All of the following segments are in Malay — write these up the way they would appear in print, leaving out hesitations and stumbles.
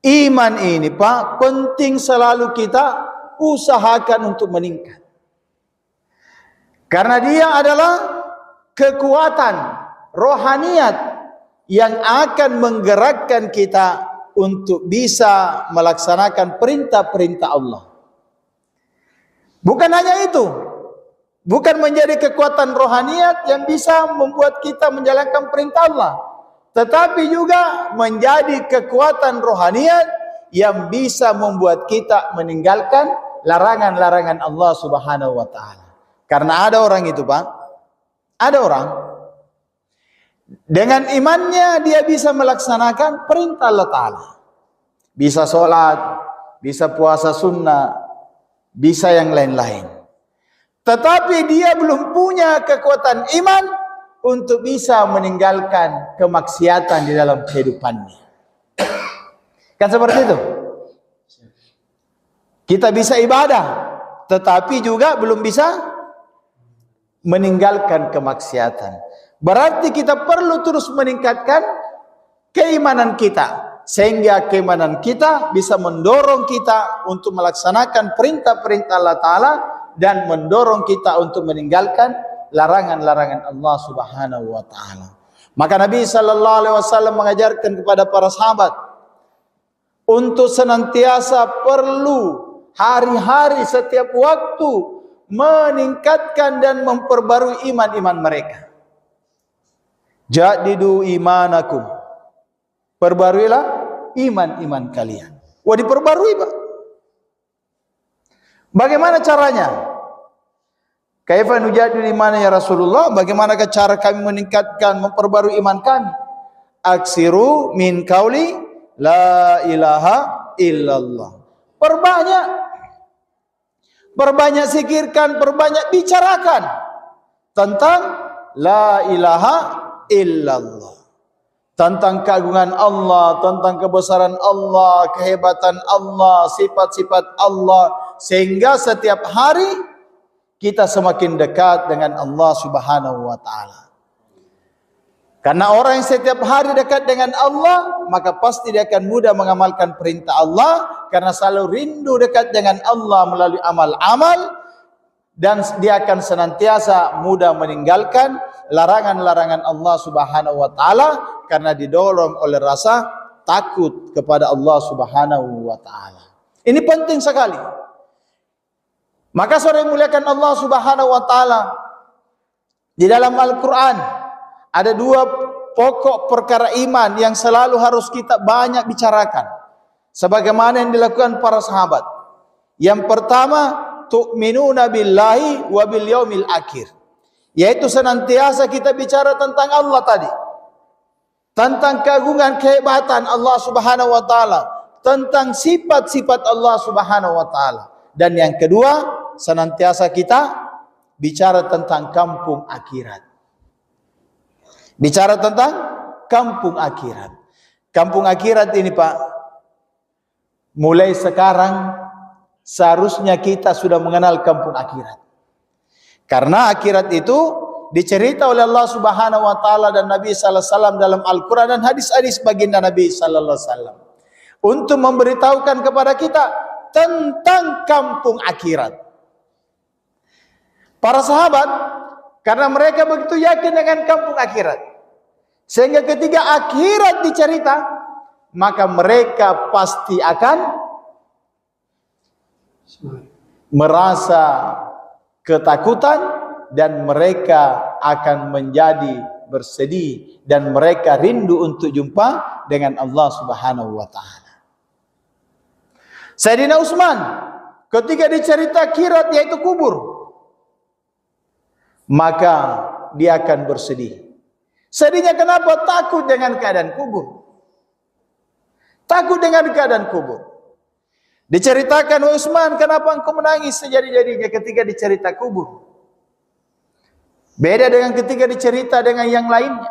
Iman ini Pak, penting selalu kita usahakan untuk meningkat. Karena dia adalah kekuatan rohaniat yang akan menggerakkan kita untuk bisa melaksanakan perintah-perintah Allah. Bukan hanya itu, bukan menjadi kekuatan rohaniat yang bisa membuat kita menjalankan perintah Allah, tetapi juga menjadi kekuatan rohaniat yang bisa membuat kita meninggalkan larangan-larangan Allah Subhanahu wa taala. Karena ada orang itu, Pak, ada orang dengan imannya dia bisa melaksanakan perintah Allah taala. Bisa sholat, bisa puasa sunnah, bisa yang lain-lain. Tetapi dia belum punya kekuatan iman untuk bisa meninggalkan kemaksiatan di dalam kehidupannya. Kan seperti itu. Kita bisa ibadah, tetapi juga belum bisa meninggalkan kemaksiatan. Berarti kita perlu terus meningkatkan keimanan kita, sehingga keimanan kita bisa mendorong kita untuk melaksanakan perintah-perintah Allah Ta'ala dan mendorong kita untuk meninggalkan larangan-larangan Allah Subhanahu wa taala. Maka Nabi sallallahu alaihi wasallam mengajarkan kepada para sahabat untuk senantiasa perlu hari-hari setiap waktu meningkatkan dan memperbarui iman-iman mereka. Jadidu imanakum. Perbaruilah iman-iman kalian. Wah, diperbarui, Pak. Bagaimana caranya? Kaifa nujadil iman ya Rasulullah? Bagaimanakah cara kami meningkatkan, memperbarui iman kami? Aksiru min qauli la ilaha illallah. Perbanyak zikirkan, perbanyak bicarakan tentang la ilaha illallah. Tentang keagungan Allah, tentang kebesaran Allah, kehebatan Allah, sifat-sifat Allah, sehingga setiap hari kita semakin dekat dengan Allah Subhanahu wa taala. Karena orang yang setiap hari dekat dengan Allah, maka pasti dia akan mudah mengamalkan perintah Allah, karena selalu rindu dekat dengan Allah melalui amal-amal, dan dia akan senantiasa mudah meninggalkan larangan-larangan Allah Subhanahu wa taala karena didorong oleh rasa takut kepada Allah Subhanahu wa taala. Ini penting sekali. Maka saudara yang muliakan Allah Subhanahu wa taala, di dalam Al-Qur'an ada dua pokok perkara iman yang selalu harus kita banyak bicarakan, sebagaimana yang dilakukan para sahabat. Yang pertama, tu'minuna billahi wa bil yaumil akhir, yaitu senantiasa kita bicara tentang Allah tadi, tentang keagungan kehebatan Allah Subhanahu wa taala, tentang sifat-sifat Allah Subhanahu wa taala. Dan yang kedua, senantiasa kita bicara tentang kampung akhirat. Bicara tentang kampung akhirat. Kampung akhirat ini, Pak, mulai sekarang seharusnya kita sudah mengenal kampung akhirat. Karena akhirat itu dicerita oleh Allah Subhanahu wa taala dan Nabi sallallahu alaihi wasallam dalam Al-Qur'an dan hadis-hadis baginda Nabi sallallahu alaihi wasallam untuk memberitahukan kepada kita tentang kampung akhirat. Para sahabat, karena mereka begitu yakin dengan kampung akhirat, sehingga ketika akhirat dicerita, maka mereka pasti akan merasa ketakutan dan mereka akan menjadi bersedih dan mereka rindu untuk jumpa dengan Allah Subhanahu wa taala. Sayyidina Utsman ketika dicerita akhirat yaitu kubur, maka dia akan bersedih. Sedihnya kenapa? Takut dengan keadaan kubur. Takut dengan keadaan kubur. Diceritakan Utsman, kenapa engkau menangis sejadi-jadinya ketika dicerita kubur? Beda dengan ketika dicerita dengan yang lainnya.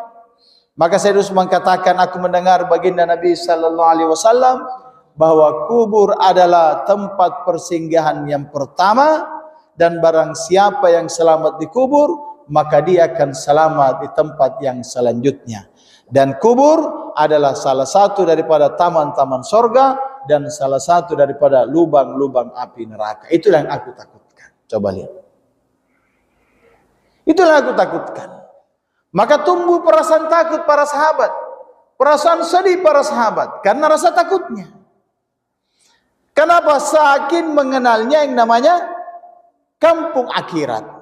Maka Sayyidina Utsman katakan, aku mendengar baginda Nabi sallallahu alaihi wasallam bahwa kubur adalah tempat persinggahan yang pertama, dan barang siapa yang selamat di kubur, maka dia akan selamat di tempat yang selanjutnya. Dan kubur adalah salah satu daripada taman-taman sorga dan salah satu daripada lubang-lubang api neraka. Itulah yang aku takutkan. Coba lihat. Itulah yang aku takutkan. Maka tumbuh perasaan takut para sahabat. Perasaan sedih para sahabat. Karena rasa takutnya. Kenapa? Saking mengenalnya yang namanya kampung akhirat.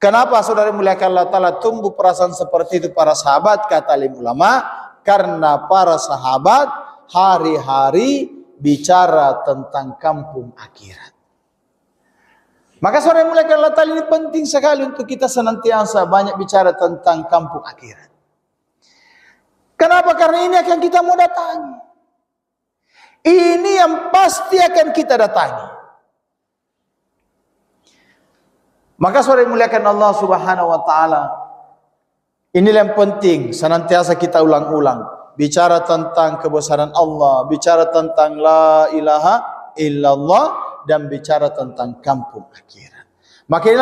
Kenapa saudara muliakan Allah Ta'ala tumbuh perasaan seperti itu para sahabat? Kata alim ulama, karena para sahabat hari-hari bicara tentang kampung akhirat. Maka saudara muliakan Allah Ta'ala, ini penting sekali untuk kita senantiasa banyak bicara tentang kampung akhirat. Kenapa? Karena ini akan kita mau datangi. Ini yang pasti akan kita datangi. Maka saudara muliakan Allah Subhanahu wa taala, inilah yang penting senantiasa kita ulang-ulang. Bicara tentang kebesaran Allah, bicara tentang la ilaha illallah, dan bicara tentang kampung akhirat. Maka